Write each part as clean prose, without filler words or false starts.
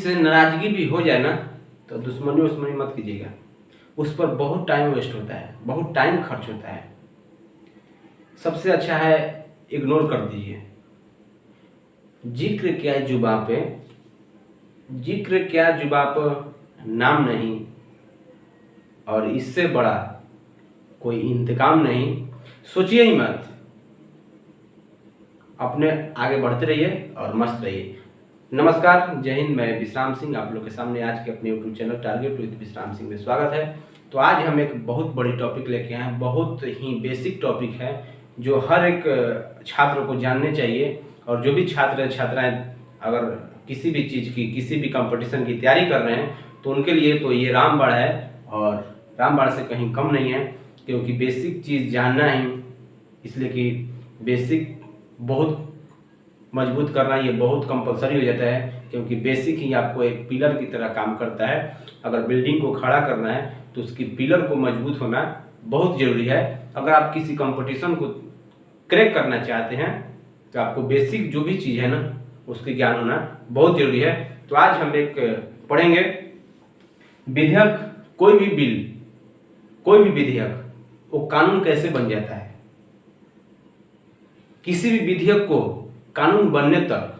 से नाराजगी भी हो जाए ना तो दुश्मनी मत कीजिएगा। उस पर बहुत टाइम वेस्ट होता है, बहुत टाइम खर्च होता है। सबसे अच्छा है इग्नोर कर दीजिए। जिक्र क्या जुबां पे नाम नहीं, और इससे बड़ा कोई इंतकाम नहीं। सोचिए ही मत, अपने आगे बढ़ते रहिए और मस्त रहिए। नमस्कार, जय हिंद। मैं विश्राम सिंह आप लोग के सामने आज के अपने यूट्यूब चैनल टारगेट विद विश्राम सिंह में स्वागत है। तो आज हम एक बहुत बड़ी टॉपिक लेके आए हैं, बहुत ही बेसिक टॉपिक है जो हर एक छात्र को जानने चाहिए। और जो भी छात्र छात्राएं अगर किसी भी चीज़ की, किसी भी कंपटीशन की तैयारी कर रहे हैं तो उनके लिए तो ये रामबाण है, और रामबाण से कहीं कम नहीं है। क्योंकि बेसिक चीज़ जानना ही, इसलिए कि बेसिक बहुत मजबूत करना ये बहुत कंपलसरी हो जाता है। क्योंकि बेसिक ही आपको एक पिलर की तरह काम करता है। अगर बिल्डिंग को खड़ा करना है तो उसकी पिलर को मजबूत होना बहुत ज़रूरी है। अगर आप किसी कंपटीशन को क्रैक करना चाहते हैं तो आपको बेसिक जो भी चीज़ है ना उसके ज्ञान होना बहुत ज़रूरी है। तो आज हम एक पढ़ेंगे विधेयक, कोई भी विधेयक वो कानून कैसे बन जाता है। किसी भी विधेयक को कानून बनने तक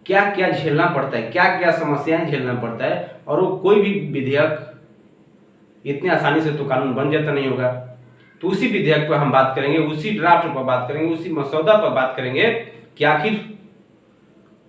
क्या क्या झेलना पड़ता है, क्या क्या समस्याएं झेलना पड़ता है, और वो कोई भी विधेयक इतनी आसानी से तो कानून बन जाता नहीं होगा। तो उसी विधेयक पर हम बात करेंगे, उसी ड्राफ्ट पर बात करेंगे, उसी मसौदा पर बात करेंगे कि आखिर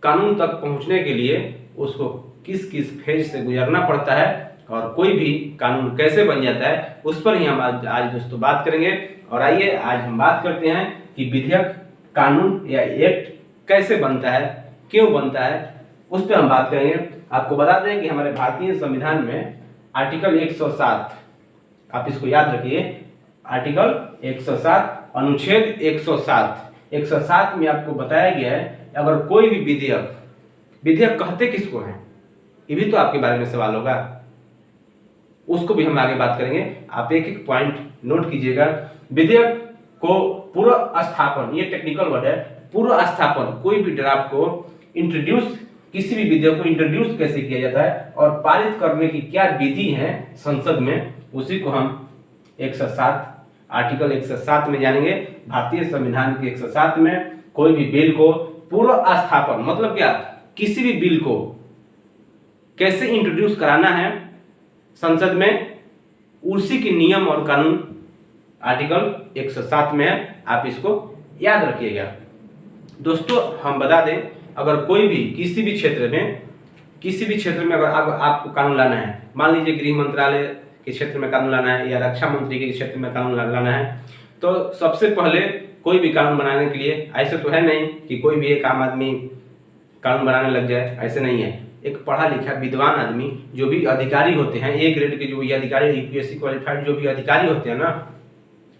कानून तक पहुंचने के लिए उसको किस किस फेज से गुजरना पड़ता है और कोई भी कानून कैसे बन जाता है, उस पर ही हम आज दोस्तों बात करेंगे। और आइए आज हम बात करते हैं कि विधेयक, कानून या एक्ट कैसे बनता है, क्यों बनता है, उस पर हम बात करेंगे। आपको बता दें कि हमारे भारतीय संविधान में आर्टिकल 107, आप इसको याद रखिए, आर्टिकल 107 अनुच्छेद 107 में आपको बताया गया है अगर कोई भी विधेयक कहते किसको हैं, ये भी तो आपके बारे में सवाल होगा, उसको भी हम आगे बात करेंगे। आप एक एक पॉइंट नोट कीजिएगा। विधेयक को पूर्व स्थापन, ये टेक्निकल वर्ड है, पूर्व स्थापन, कोई भी ड्राफ्ट को इंट्रोड्यूस, किसी भी विधेयक को इंट्रोड्यूस कैसे किया जाता है और पारित करने की क्या विधि है संसद में, उसी को हम 107 आर्टिकल 107 में जानेंगे। भारतीय संविधान के 107 में कोई भी बिल को पूर्व स्थापन मतलब क्या, किसी भी बिल को कैसे इंट्रोड्यूस कराना है संसद में, उसी के नियम और कानून आर्टिकल 107 में है। आप इसको याद रखिएगा। दोस्तों हम बता दें, अगर कोई भी किसी भी क्षेत्र में अगर आपको कानून लाना है, मान लीजिए गृह मंत्रालय के क्षेत्र में कानून लाना है या रक्षा मंत्री के क्षेत्र में कानून लाना है, तो सबसे पहले कोई भी कानून बनाने के लिए, ऐसे तो है नहीं कि कोई भी एक आम आदमी कानून बनाने लग जाए, ऐसे नहीं है। एक पढ़ा लिखा विद्वान आदमी, जो भी अधिकारी होते हैं, एक ग्रेड के जो भी अधिकारी, यूपीएससी क्वालिफाइड जो भी अधिकारी होते हैं ना,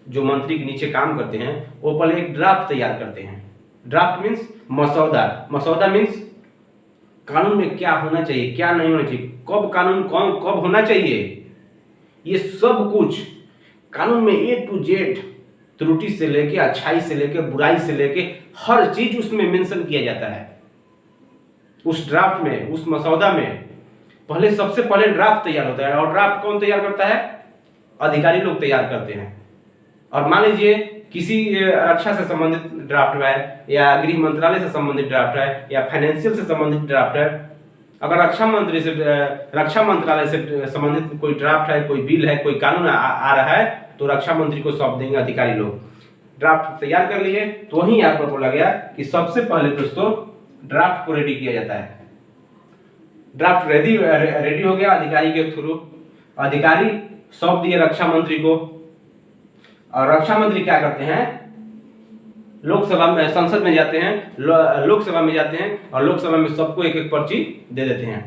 जो मंत्री के नीचे काम करते हैं, वो पहले एक ड्राफ्ट तैयार करते हैं। ड्राफ्ट मीन्स मसौदा मीन्स कानून में क्या होना चाहिए, क्या नहीं होना चाहिए, कब कानून कब होना चाहिए, ये सब कुछ कानून में A to Z, त्रुटि से लेके अच्छाई से लेके बुराई से लेके हर चीज उसमें मेंशन किया जाता है। उस ड्राफ्ट में, उस मसौदा में सबसे पहले ड्राफ्ट तैयार होता है। और ड्राफ्ट कौन तैयार करता है? अधिकारी लोग तैयार करते हैं। और मान लीजिए किसी रक्षा से संबंधित ड्राफ्ट है, या गृह मंत्रालय से संबंधित ड्राफ्ट है, या फाइनेंशियल से संबंधित ड्राफ्ट है। अगर रक्षा मंत्रालय से संबंधित कोई ड्राफ्ट है, कोई बिल है, कोई कानून आ रहा है, तो रक्षा मंत्री को सौंप देंगे अधिकारी लोग। ड्राफ्ट तैयार कर लिए, तो वहीं यहाँ पर बोला गया कि सबसे पहले दोस्तों ड्राफ्ट को रेडी किया जाता है। ड्राफ्ट रेडी हो गया अधिकारी के थ्रू, अधिकारी सौंप दिए रक्षा मंत्री को, और रक्षा मंत्री क्या करते हैं, लोकसभा में, संसद में जाते हैं, लोकसभा में जाते हैं, और लोकसभा में सबको एक एक पर्ची दे देते हैं।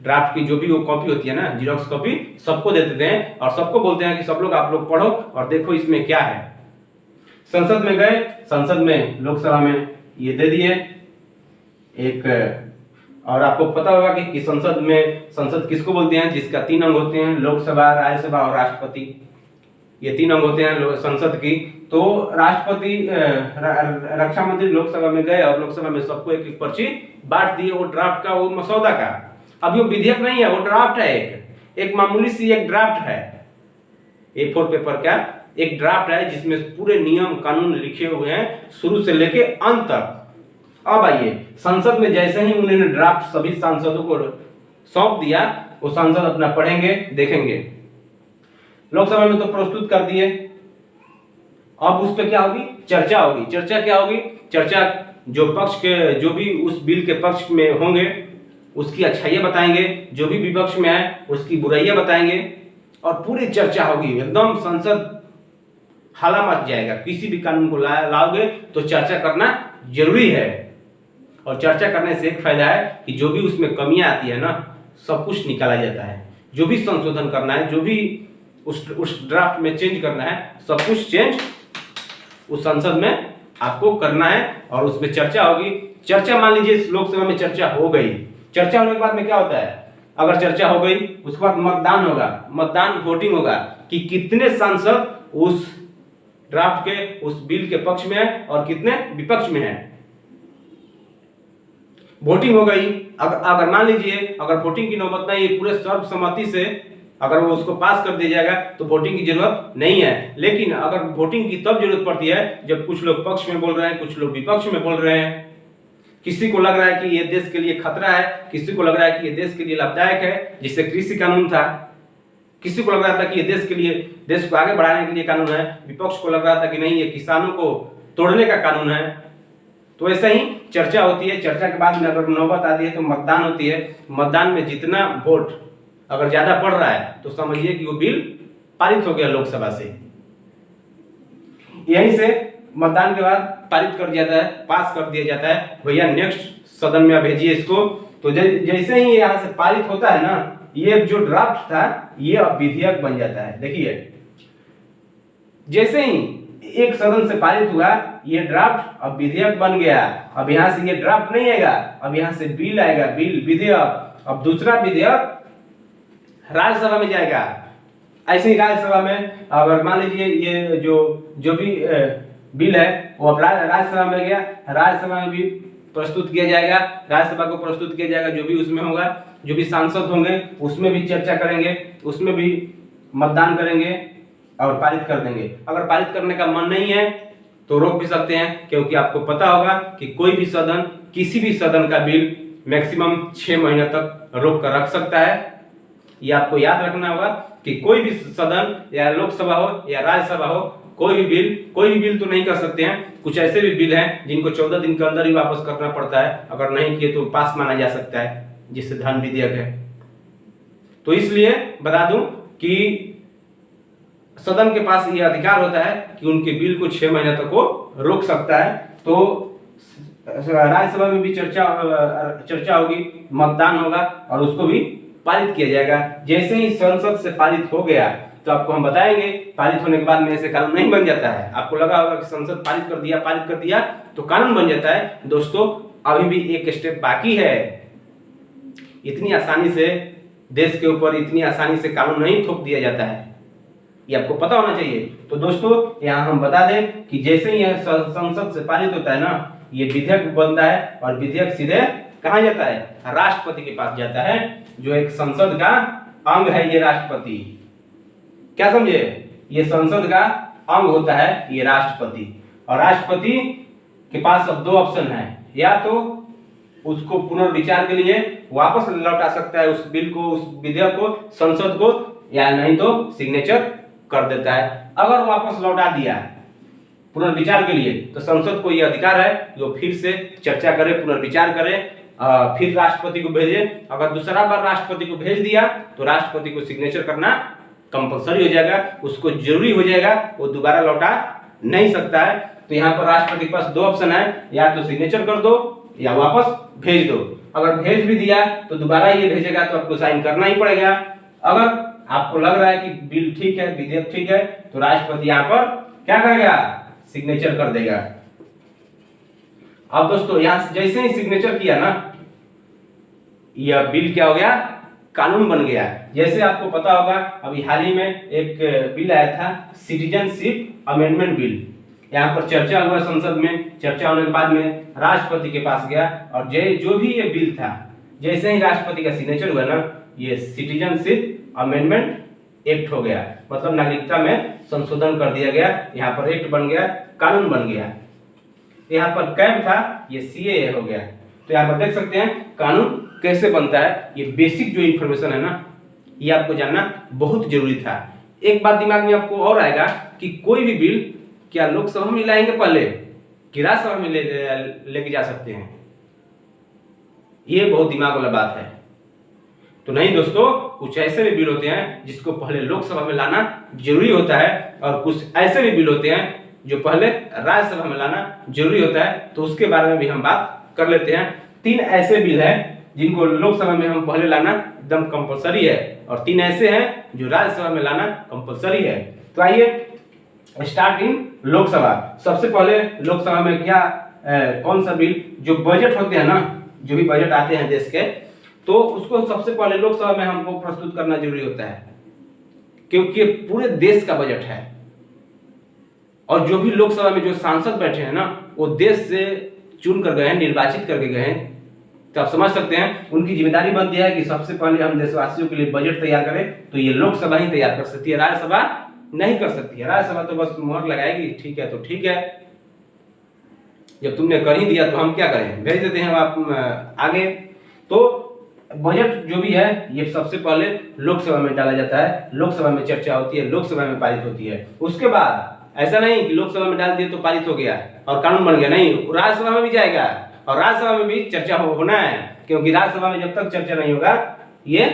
ड्राफ्ट की जो भी वो कॉपी होती है ना, जीरोक्स कॉपी, सबको दे देते हैं और सबको बोलते हैं कि सब लोग आप लोग पढ़ो और देखो इसमें क्या है। संसद में गए, संसद में, लोकसभा में ये दे दिए एक। और आपको पता होगा कि संसद किसको बोलते हैं, जिसका 3 अंग होते हैं, लोकसभा, राज्यसभा और राष्ट्रपति। ये 3 अंग होते हैं संसद की। तो राष्ट्रपति, रक्षा मंत्री लोकसभा में गए और लोकसभा में सबको एक एक पर्ची बांट दिए वो ड्राफ्ट का, वो मसौदा का। अभी वो विधेयक नहीं है, वो ड्राफ्ट है, एक मामूली सी एक ड्राफ्ट है। A4 पेपर का एक ड्राफ्ट है जिसमें पूरे नियम कानून लिखे हुए हैं शुरू से लेके अंत तक। अब आइए, संसद में जैसे ही उन्होंने ड्राफ्ट सभी सांसदों को सौंप दिया, वो सांसद अपना पढ़ेंगे, देखेंगे। लोकसभा में तो प्रस्तुत कर दिए, अब उस पर क्या होगी? चर्चा होगी। चर्चा क्या होगी? चर्चा जो पक्ष के, जो भी उस बिल के पक्ष में होंगे उसकी अच्छाइयां बताएंगे, जो भी विपक्ष में है उसकी बुराइयां बताएंगे, और पूरी चर्चा होगी। एकदम संसद हाला मच जाएगा। किसी भी कानून को लाओगे तो चर्चा करना जरूरी है, और चर्चा करने से एक फायदा है कि जो भी उसमें कमियां आती है ना, सब कुछ निकाला जाता है। जो भी संशोधन करना है, जो भी उस ड्राफ्ट में चेंज करना है, सब कुछ चेंज उस संसद में आपको करना है, और उसमें चर्चा होगी। चर्चा मान लीजिए लोकसभा में चर्चा हो गई, चर्चा होने के बाद में क्या होता है? अगर चर्चा हो गई उसके बाद मतदान होगा, मतदान वोटिंग होगा कि कितने सांसद उस ड्राफ्ट के, उस बिल के पक्ष में है और कितने विपक्ष में है। वोटिंग हो गई। अगर मान लीजिए अगर वोटिंग की नौबत नहीं, पूरे सर्वसम्मति से अगर वो उसको पास कर दिया जाएगा तो वोटिंग की जरूरत नहीं है। लेकिन अगर वोटिंग की तब जरूरत पड़ती है जब कुछ लोग पक्ष में बोल रहे हैं, कुछ लोग विपक्ष में बोल रहे हैं। किसी को लग रहा है कि ये देश के लिए खतरा है, किसी को लग रहा है कि ये देश के लिए लाभदायक है, जिससे कृषि कानून था। किसी को लग रहा था कि ये देश के लिए, देश को आगे बढ़ाने के लिए कानून है। विपक्ष को लग रहा था कि नहीं, ये किसानों को तोड़ने का कानून है। तो ऐसा ही चर्चा होती है। चर्चा के बाद में अगर नौबत आती है तो मतदान होती है। मतदान में जितना वोट अगर ज्यादा पड़ रहा है तो समझिए कि वो बिल पारित हो गया लोकसभा से। यहीं से मतदान के बाद पारित कर दिया जाता है, पास कर दिया जाता है, भैया नेक्स्ट सदन में भेजिए इसको। तो जैसे ही यहाँ से पारित होता है ना, ये जो ड्राफ्ट था ये अब विधेयक बन जाता है। देखिए, जैसे ही एक सदन से पारित हुआ ये ड्राफ्ट अब विधेयक बन गया। अब यहाँ से ये ड्राफ्ट नहीं आएगा, अब यहाँ से बिल आएगा, बिल विधेयक। अब दूसरा विधेयक राज्यसभा में जाएगा। ऐसे ही राज्यसभा में अगर मान लीजिए ये जो भी बिल है वो अब राज्यसभा में गया, राज्यसभा में भी प्रस्तुत किया जाएगा। राज्यसभा को प्रस्तुत किया जाएगा, जो भी उसमें होगा, जो भी सांसद होंगे उसमें भी चर्चा करेंगे, उसमें भी मतदान करेंगे और पारित कर देंगे। अगर पारित करने का मन नहीं है तो रोक भी सकते हैं, क्योंकि आपको पता होगा कि कोई भी सदन, किसी भी सदन का बिल मैक्सिमम 6 महीने तक रोक कर रख सकता है। ये आपको याद रखना होगा कि कोई भी सदन या लोकसभा हो या राज्यसभा हो, कोई भी बिल तो नहीं कर सकते हैं। कुछ ऐसे भी बिल हैं जिनको 14 दिन के अंदर ही वापस करना पड़ता है, अगर नहीं किए तो पास माना जा सकता है, जिससे धन विधेयक है। तो इसलिए बता दूं कि सदन के पास ये अधिकार होता है कि उनके बिल को 6 महीने तक वो रोक सकता है। तो राज्यसभा में भी चर्चा होगी, मतदान होगा और उसको भी पारित किया जाएगा। जैसे ही संसद से पारित हो गया तो आपको हम बताएंगे। पारित होने के बाद में ऐसे कानून नहीं बन जाता है। आपको लगा होगा कि संसद पारित कर दिया तो कानून बन जाता है। दोस्तों, अभी भी एक स्टेप बाकी है। इतनी आसानी से देश के ऊपर इतनी आसानी से कानून नहीं थोप दिया जाता है, ये आपको पता होना चाहिए। तो दोस्तों, यहाँ हम बता दें कि जैसे ही संसद से पारित होता है ना, ये विधेयक बनता है और विधेयक सीधे कहाँ जाता है? राष्ट्रपति के पास जाता है, जो एक संसद का अंग है। ये राष्ट्रपति, क्या समझे? ये संसद का अंग होता है ये राष्ट्रपति। और राष्ट्रपति के पास अब 2 ऑप्शन है, या तो उसको पुनर्विचार के लिए वापस लौटा सकता है उस बिल को, उस विधेयक को संसद को, या नहीं तो सिग्नेचर कर देता है। अगर वापस लौटा दिया पुनर्विचार के लिए तो संसद को यह अधिकार है कि वो फिर से चर्चा करे, पुनर्विचार करे, फिर राष्ट्रपति को भेजे। अगर दूसरा बार राष्ट्रपति को भेज दिया तो राष्ट्रपति को सिग्नेचर करना कंपलसरी हो जाएगा, उसको जरूरी हो जाएगा, वो दोबारा लौटा नहीं सकता है। तो यहाँ पर राष्ट्रपति के पास 2 ऑप्शन है, या तो सिग्नेचर कर दो या वापस भेज दो। अगर भेज भी दिया तो दोबारा ये भेजेगा तो आपको साइन करना ही पड़ेगा। अगर आपको लग रहा है कि बिल ठीक है, विधेयक ठीक है, तो राष्ट्रपति यहाँ पर क्या करेगा? सिग्नेचर कर देगा। अब दोस्तों, यहाँ जैसे ही सिग्नेचर किया ना, यह बिल क्या हो गया? कानून बन गया। जैसे आपको पता होगा अभी हाल ही में एक बिल आया था, सिटीजनशिप अमेंडमेंट बिल। यहाँ पर चर्चा हुआ संसद में, चर्चा होने के बाद में राष्ट्रपति के पास गया और जो भी ये बिल था जैसे ही राष्ट्रपति का सिग्नेचर हुआ ना, ये सिटीजनशिप अमेंडमेंट एक्ट हो गया, मतलब नागरिकता में संशोधन कर दिया गया। यहाँ पर एक्ट बन गया, कानून बन गया। यहाँ पर कैब था, ये सीएए हो गया। तो यहाँ पर देख सकते हैं कानून कैसे बनता है। ये बेसिक जो इंफॉर्मेशन है ना, ये आपको जानना बहुत जरूरी था। एक बात दिमाग में आपको और आएगा कि कोई भी बिल क्या लोकसभा में लाएंगे पहले कि राज्यसभा में लेके जा सकते हैं, ये बहुत दिमाग वाला बात है। तो नहीं दोस्तों, कुछ ऐसे भी बिल होते हैं जिसको पहले लोकसभा में लाना जरूरी होता है, और कुछ ऐसे भी बिल होते हैं जो पहले राज्यसभा में लाना जरूरी होता है। तो उसके बारे में भी हम बात कर लेते हैं। 3 ऐसे बिल हैं जिनको लोकसभा में हम पहले लाना एकदम कंपलसरी है, और 3 ऐसे हैं जो राज्यसभा में लाना कंपलसरी है। तो आइए स्टार्ट इन लोकसभा। सबसे पहले लोकसभा में क्या कौन सा बिल, जो बजट होते हैं ना, जो भी बजट आते हैं देश के, तो उसको सबसे पहले लोकसभा में हमको प्रस्तुत करना जरूरी होता है, क्योंकि पूरे देश का बजट है। और जो भी लोकसभा में जो सांसद बैठे हैं ना, वो देश से चुन कर गए हैं, निर्वाचित करके गए हैं। तो आप समझ सकते हैं उनकी जिम्मेदारी बनती है कि सबसे पहले हम देशवासियों के लिए बजट तैयार करें। तो ये लोकसभा ही तैयार कर सकती है, राज्यसभा नहीं कर सकती है। राज्यसभा तो बस मुहर लगाएगी, ठीक है तो ठीक है, जब तुमने कर ही दिया तो हम क्या करें, भेज देते हैं आप आगे। तो बजट जो भी है ये सबसे पहले लोकसभा में डाला जाता है, लोकसभा में चर्चा होती है, लोकसभा में पारित होती है। उसके बाद ऐसा नहीं कि लोकसभा में डाल दिए तो पारित हो गया और कानून बन गया, नहीं, राज्यसभा में भी जाएगा और राज्यसभा में भी चर्चा होना है, क्योंकि राज्यसभा में जब तक चर्चा नहीं होगा ये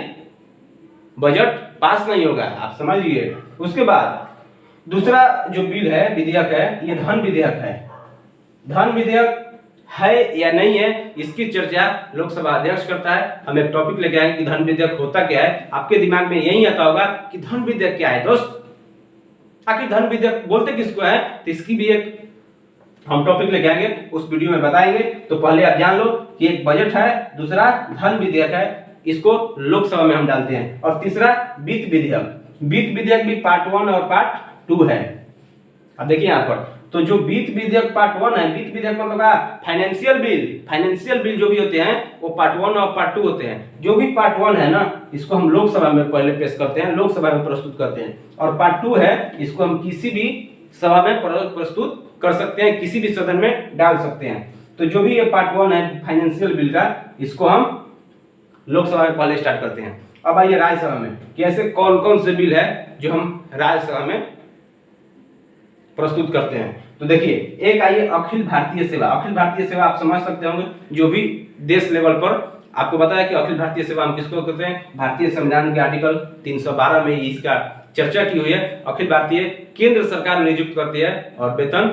बजट पास नहीं होगा, आप समझिए। उसके बाद दूसरा जो बिल है, विधेयक है, ये धन विधेयक है। धन विधेयक है या नहीं है, इसकी चर्चा लोकसभा अध्यक्ष करता है। हम एक टॉपिक लेके आएंगे कि धन विधेयक होता क्या है। आपके दिमाग में यही आता होगा कि धन विधेयक क्या है दोस्त, आखिर धन विधेयक बोलते किसको है, तो इसकी भी एक हम टॉपिक लेके आएंगे, उस वीडियो में बताएंगे। तो पहले आप जान लो कि एक बजट है, दूसरा धन विधेयक है, इसको लोकसभा में हम डालते हैं। और तीसरा वित्त विधेयक। वित्त विधेयक भी पार्ट 1 और पार्ट 2 है। अब देखिए यहाँ पर, तो जो वित्त विधेयक पार्ट 1 है, वित्त विधेयक मतलब फाइनेंशियल बिल, फाइनेंशियल बिल जो भी होते हैं वो पार्ट 1 और पार्ट 2 होते हैं। जो भी पार्ट 1 है ना, इसको हम लोकसभा में पहले पेश करते हैं, लोकसभा में प्रस्तुत करते हैं। और पार्ट 2 है, इसको हम किसी भी सभा में प्रस्तुत कर सकते हैं, किसी भी सदन में डाल सकते हैं। तो जो भी ये पार्ट 1 है फाइनेंशियल बिल का, इसको हम लोकसभा में पहले स्टार्ट करते हैं। अब आइए राज्यसभा में कि ऐसे कौन कौन से बिल है जो हम राज्यसभा में प्रस्तुत करते हैं। तो देखिए, एक आइए अखिल भारतीय सेवा। अखिल भारतीय सेवा आप समझ सकते होंगे, जो भी देश लेवल पर आपको बताया कि अखिल भारतीय सेवा हम किसको कहते हैं। भारतीय संविधान के आर्टिकल 312 में इसका चर्चा की हुई है। अखिल भारतीय केंद्र सरकार नियुक्त करती है और वेतन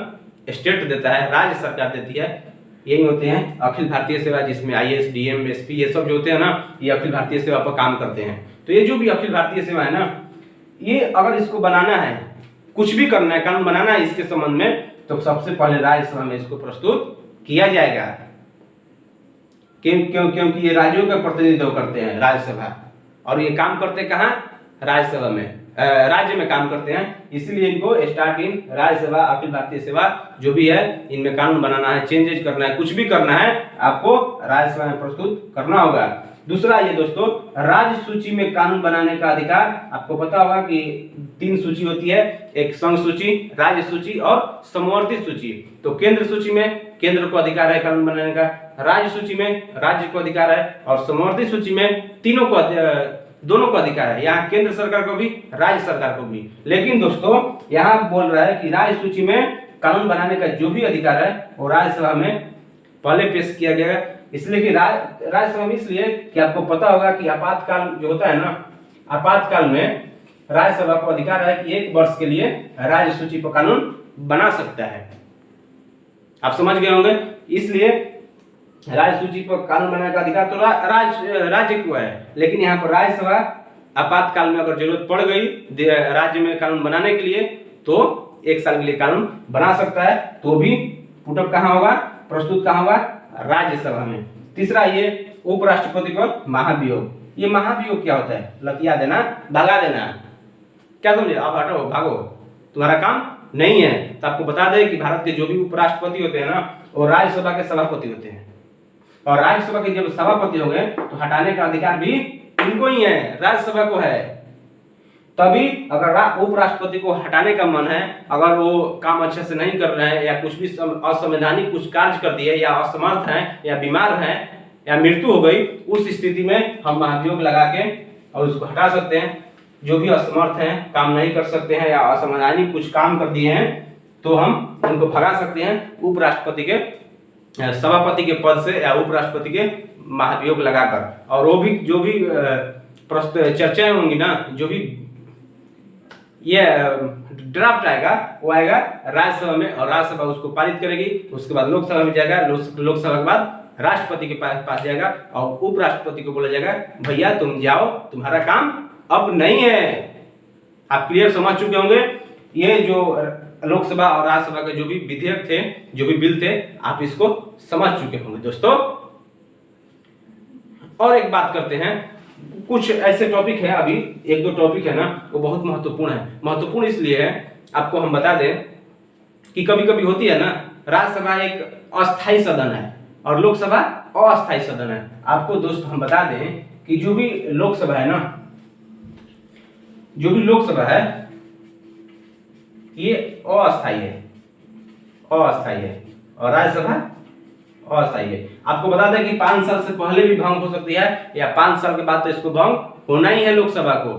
स्टेट देता है, राज्य सरकार देती है। यही होते हैं अखिल भारतीय सेवा, जिसमें आईएएस, डीएम, एसपी ये सब जो होते हैं ना, ये अखिल भारतीय सेवा पर काम करते हैं। तो ये जो भी अखिल भारतीय सेवा है ना, ये अगर इसको बनाना है, कुछ भी करना है, कानून बनाना है इसके संबंध में, तो सबसे पहले राज्यसभा में इसको प्रस्तुत किया जाएगा। क्योंकि ये राज्यों का प्रतिनिधित्व करते हैं राज्यसभा, और ये काम करते कहाँ, राज्यसभा में, राज्य में काम करते हैं। इसलिए इनको स्टार्ट इन राज्यसभा, अखिल भारतीय सेवा जो भी है, इनमें कानून बनाना है, चेंजेज करना है, कुछ भी करना है, आपको राज्यसभा में प्रस्तुत करना होगा। दूसरा ये दोस्तों, राज्य सूची में कानून बनाने का अधिकार। आपको पता होगा कि 3 सूची होती है, एक संघ सूची, राज्य सूची और समवर्ती सूची। तो केंद्र सूची में केंद्र को अधिकार है कानून बनाने का, राज्य सूची में राज्य को अधिकार है, और समवर्ती सूची में दोनों को अधिकार है, यहाँ केंद्र सरकार को भी, राज्य सरकार को भी। लेकिन दोस्तों यहाँ बोल रहा है कि राज्य सूची में कानून बनाने का जो भी अधिकार है वो राज्यसभा में पहले पेश किया गया है। इसलिए कि राज्यसभा में, इसलिए कि आपको पता होगा कि आपातकाल जो होता है ना, आपातकाल में राज्यसभा को अधिकार है कि 1 वर्ष के लिए राज्य सूची पर कानून बना सकता है। आप समझ गए होंगे। इसलिए राज्य सूची पर कानून बनाने का अधिकार तो राज्य को है, लेकिन यहाँ पर राज्यसभा आपातकाल में अगर जरूरत पड़ गई राज्य में कानून बनाने के लिए, तो 1 साल के लिए कानून बना सकता है। तो भी पुटअप कहाँ होगा, प्रस्तुत कहाँ होगा, राज्यसभा में। तीसरा ये उपराष्ट्रपति पर महाभियोग। ये महाभियोग क्या होता है, लतिया देना, भगा देना, क्या समझे, आप हटो, भागो, तुम्हारा काम नहीं है। तो आपको बता दें कि भारत के जो भी उपराष्ट्रपति होते हैं ना, वो राज्यसभा के सभापति होते हैं। और राज्यसभा के जब सभापति हो गए तो हटाने का अधिकार भी इनको ही है, राज्यसभा को है। तभी अगर उपराष्ट्रपति को हटाने का मन है, अगर वो काम अच्छे से नहीं कर रहे हैं या कुछ भी असंवैधानिक कुछ कार्य कर दिए या असमर्थ हैं या बीमार हैं या मृत्यु हो गई, उस स्थिति में हम महाभियोग लगा के और उसको हटा सकते हैं। जो भी असमर्थ हैं, काम नहीं कर सकते हैं या असंवैधानिक कुछ काम कर दिए हैं तो हम उनको भगा सकते हैं उपराष्ट्रपति के सभापति के पद से या उपराष्ट्रपति के महाभियोग लगाकर। और वो भी जो भी चर्चाएं होंगी ना, जो भी ये ड्राफ्ट आएगा वो आएगा राज्यसभा में और राज्यसभा उसको पारित करेगी। उसके बाद लोकसभा में जाएगा, लोकसभा के बाद राष्ट्रपति के पास जाएगा और उपराष्ट्रपति को बोला जाएगा भैया तुम जाओ, तुम्हारा काम अब नहीं है। आप क्लियर समझ चुके होंगे। ये जो लोकसभा और राज्यसभा के जो भी विधेयक थे, जो भी बिल थे, आप इसको समझ चुके होंगे दोस्तों। और एक बात करते हैं, कुछ ऐसे टॉपिक है, अभी एक दो टॉपिक है ना, वो बहुत महत्वपूर्ण है। महत्वपूर्ण इसलिए है, आपको हम बता दें कि कभी कभी होती है ना, राज्यसभा एक अस्थायी सदन है और लोकसभा अस्थायी सदन है। आपको दोस्त हम बता दें कि जो भी लोकसभा है ना, जो भी लोकसभा है ये अस्थायी है, अस्थायी है और राज्यसभा अस्थायी है। आपको बता दें कि 5 साल से पहले भी भंग हो सकती है या 5 साल के बाद तो इसको भंग होना ही है लोकसभा को।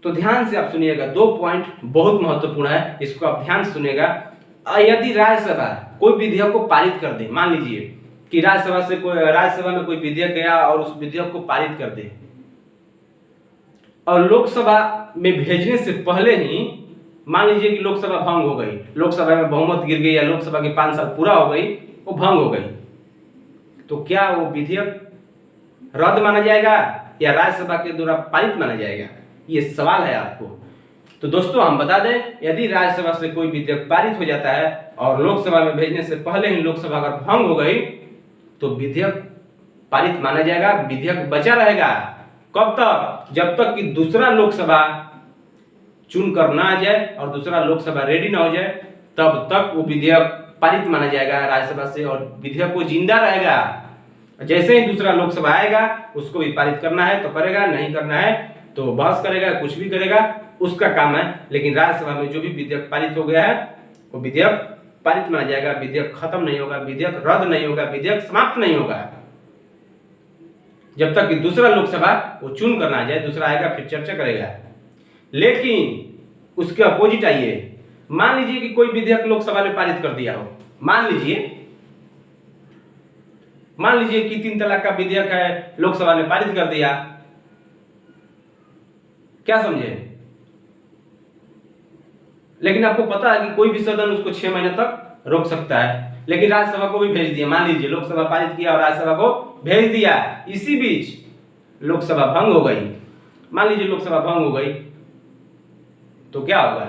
तो ध्यान से आप सुनिएगा, 2 पॉइंट बहुत महत्वपूर्ण है, इसको आप ध्यान से सुनिएगा। यदि राज्यसभा कोई विधेयक को पारित कर दे, मान लीजिए कि राज्यसभा में कोई विधेयक गया और उस विधेयक को पारित कर दे और लोकसभा में भेजने से पहले ही मान लीजिए कि लोकसभा भंग हो गई, लोकसभा में बहुमत गिर गई या लोकसभा के 5 साल पूरा हो गई, वो भंग हो गई, तो क्या वो विधेयक रद्द माना जाएगा या राज्यसभा के द्वारा पारित माना जाएगा? ये सवाल है आपको। तो दोस्तों हम बता दें, यदि राज्यसभा से कोई विधेयक पारित हो जाता है और लोकसभा में भेजने से पहले ही लोकसभा अगर भंग हो गई तो विधेयक पारित माना जाएगा, विधेयक बचा रहेगा। कब तक? जब तक कि दूसरा लोकसभा चुन कर ना आ जाए और दूसरा लोकसभा रेडी ना हो जाए, तब तक वो विधेयक पारित माना जाएगा राज्यसभा से और विधेयक को जिंदा रहेगा। जैसे ही दूसरा लोकसभा आएगा उसको भी पारित करना है तो करेगा, नहीं करना है तो बहस करेगा, कुछ भी करेगा, उसका काम है। लेकिन राज्यसभा में जो भी विधेयक पारित हो गया है वो विधेयक पारित माना जाएगा, विधेयक खत्म नहीं होगा, विधेयक रद्द नहीं होगा, विधेयक समाप्त नहीं होगा, जब तक कि दूसरा लोकसभा वो चुन करना आ जाए। दूसरा आएगा फिर चर्चा करेगा। लेकिन उसके अपोजिट आइए, मान लीजिए कि कोई विधेयक लोकसभा ने पारित कर दिया हो, मान लीजिए कि 3 तलाक का विधेयक है, लोकसभा ने पारित कर दिया, क्या समझे? लेकिन आपको पता है कि कोई भी सदन उसको 6 महीने तक रोक सकता है, लेकिन राज्यसभा को भी भेज दिया। मान लीजिए लोकसभा पारित किया और राज्यसभा को भेज दिया, इसी बीच लोकसभा भंग हो गई, मान लीजिए लोकसभा भंग हो गई तो क्या होगा?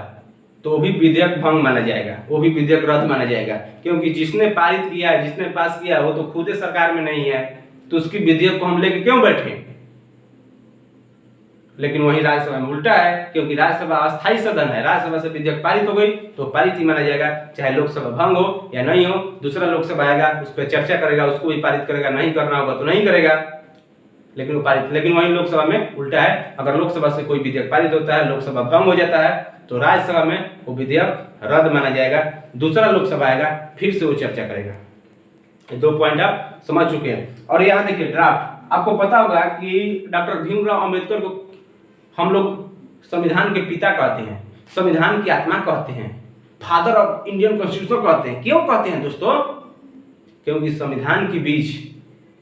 तो वो भी विधेयक भंग माना जाएगा, वो भी विधेयक रद्द माना जाएगा, क्योंकि जिसने पारित किया है, जिसने पास किया वो तो खुद सरकार में नहीं है, तो उसकी विधेयक को हम लेके क्यों बैठे? लेकिन वही राज्यसभा में उल्टा है, क्योंकि राज्यसभा अस्थायी सदन है, राज्यसभा से विधेयक पारित हो गई तो पारित ही माना जाएगा, चाहे लोकसभा भंग हो या नहीं हो। दूसरा लोकसभा आएगा, उस पर चर्चा करेगा, उसको भी पारित करेगा, नहीं करना होगा तो नहीं करेगा, लेकिन वो पारित। लेकिन वही लोकसभा में उल्टा है, अगर लोकसभा से कोई विधेयक पारित होता है, लोकसभा भंग हो जाता है, तो राज्यसभा में वो विधेयक रद्द माना जाएगा। दूसरा लोकसभा आएगा, फिर से वो चर्चा करेगा। 2 पॉइंट आप समझ चुके हैं। और यहाँ देखिए ड्राफ्ट, आपको पता होगा कि डॉक्टर भीमराव अंबेडकर को हम लोग संविधान के पिता कहते हैं, संविधान की आत्मा कहते हैं, फादर ऑफ इंडियन कॉन्स्टिट्यूशन कहते हैं। क्यों कहते हैं दोस्तों? क्योंकि संविधान की बीज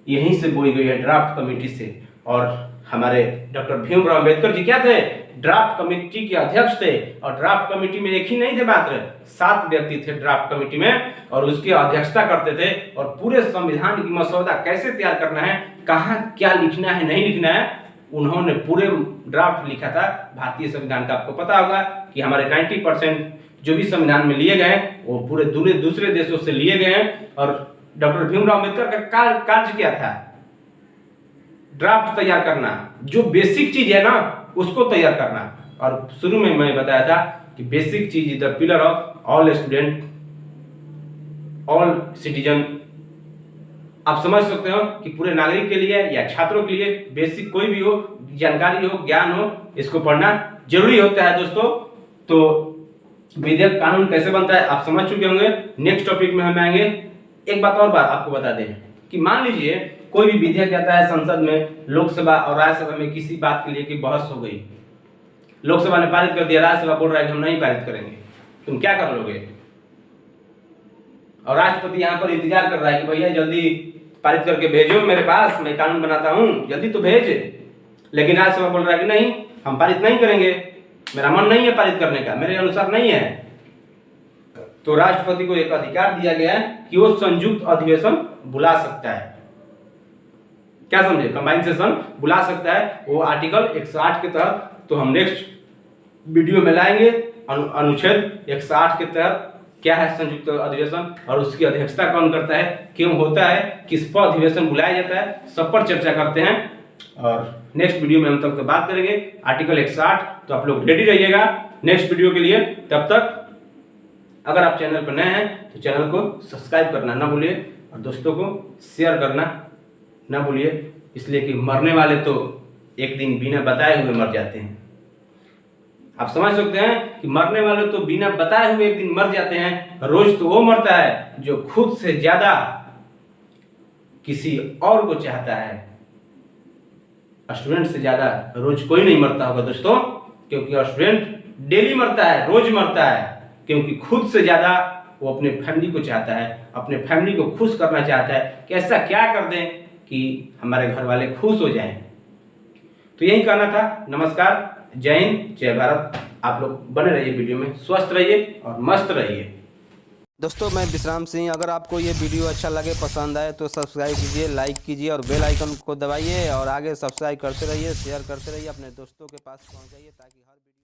यहीं से बोई गई है, ड्राफ्ट कमेटी से। और हमारे डॉक्टर भीमराव अंबेडकर जी क्या थे? ड्राफ्ट कमेटी के अध्यक्ष थे। और ड्राफ्ट कमेटी में एक ही नहीं थे, मात्र 7 व्यक्ति थे ड्राफ्ट कमेटी में, और उसकी अध्यक्षता करते थे। और पूरे संविधान की मसौदा कैसे तैयार करना है, कहाँ क्या लिखना है, नहीं लिखना है, उन्होंने पूरे ड्राफ्ट लिखा था भारतीय संविधान का। आपको पता होगा कि हमारे 90% जो भी संविधान में लिए गए वो पूरे दूसरे देशों से लिए गए हैं। और डॉक्टर भीमराव अंबेडकर का कार्य क्या था? ड्राफ्ट तैयार करना, जो बेसिक चीज है ना उसको तैयार करना। और शुरू में मैं बताया था कि बेसिक चीज is the pillar of all student, all citizen, आप समझ सकते हो कि पूरे नागरिक के लिए या छात्रों के लिए बेसिक कोई भी हो, जानकारी हो, ज्ञान हो, इसको पढ़ना जरूरी होता है दोस्तों। तो विधेयक कानून कैसे बनता है आप समझ चुके होंगे। नेक्स्ट टॉपिक में हम आएंगे। एक बात और बात आपको बता दें कि मान लीजिए कोई भी विधेयक जाता है संसद में, लोकसभा और राज्यसभा में किसी बात के लिए कि बहस हो गई, लोकसभा ने पारित कर दिया, राज्यसभा बोल रहा है कि हम नहीं पारित करेंगे, तुम क्या कर लोगे? और राष्ट्रपति यहाँ पर इंतजार कर रहा है कि भैया जल्दी पारित करके भेजो मेरे पास, मैं कानून बनाता हूँ, जल्दी तो भेज। लेकिन राज्यसभा बोल रहा है कि नहीं, हम पारित नहीं करेंगे, मेरा मन नहीं है पारित करने का, मेरे अनुसार नहीं है। तो राष्ट्रपति को एक अधिकार दिया गया है कि वो संयुक्त अधिवेशन बुला सकता है। क्या समझे? कंबाइन सेशन बुला सकता है वो आर्टिकल 108 के तहत। तो हम नेक्स्ट वीडियो में लाएंगे अनुच्छेद 108 के तहत क्या है संयुक्त अधिवेशन और उसकी अध्यक्षता कौन करता है, क्यों होता है, किस पर अधिवेशन बुलाया जाता है, सब पर चर्चा करते हैं। और नेक्स्ट वीडियो में हम तब तक बात करेंगे आर्टिकल 108। तो आप लोग रेडी रहिएगा नेक्स्ट वीडियो के लिए। तब तक अगर आप चैनल पर नए हैं तो चैनल को सब्सक्राइब करना ना भूलिए और दोस्तों को शेयर करना ना भूलिए, इसलिए कि मरने वाले तो एक दिन बिना बताए हुए मर जाते हैं। आप समझ सकते हैं कि मरने वाले तो बिना बताए हुए एक दिन मर जाते हैं। रोज तो वो मरता है जो खुद से ज्यादा किसी और को चाहता है। स्टूडेंट से ज्यादा रोज कोई नहीं मरता होगा दोस्तों, क्योंकि स्टूडेंट डेली मरता है, रोज मरता है, क्योंकि खुद से ज्यादा वो अपने फैमिली को चाहता है, अपने फैमिली को खुश करना चाहता है कि ऐसा क्या कर दें कि हमारे घर वाले खुश हो जाएं। तो यही कहना था। नमस्कार, जय हिंद, जय भारत। आप लोग बने रहिए वीडियो में, स्वस्थ रहिए और मस्त रहिए। दोस्तों मैं विश्राम सिंह, अगर आपको ये वीडियो अच्छा लगे, पसंद आए तो सब्सक्राइब कीजिए, लाइक कीजिए और बेल आइकन को दबाइए और आगे सब्सक्राइब करते रहिए, शेयर करते रहिए, अपने दोस्तों के पास पहुंचाइए ताकि हर वीडियो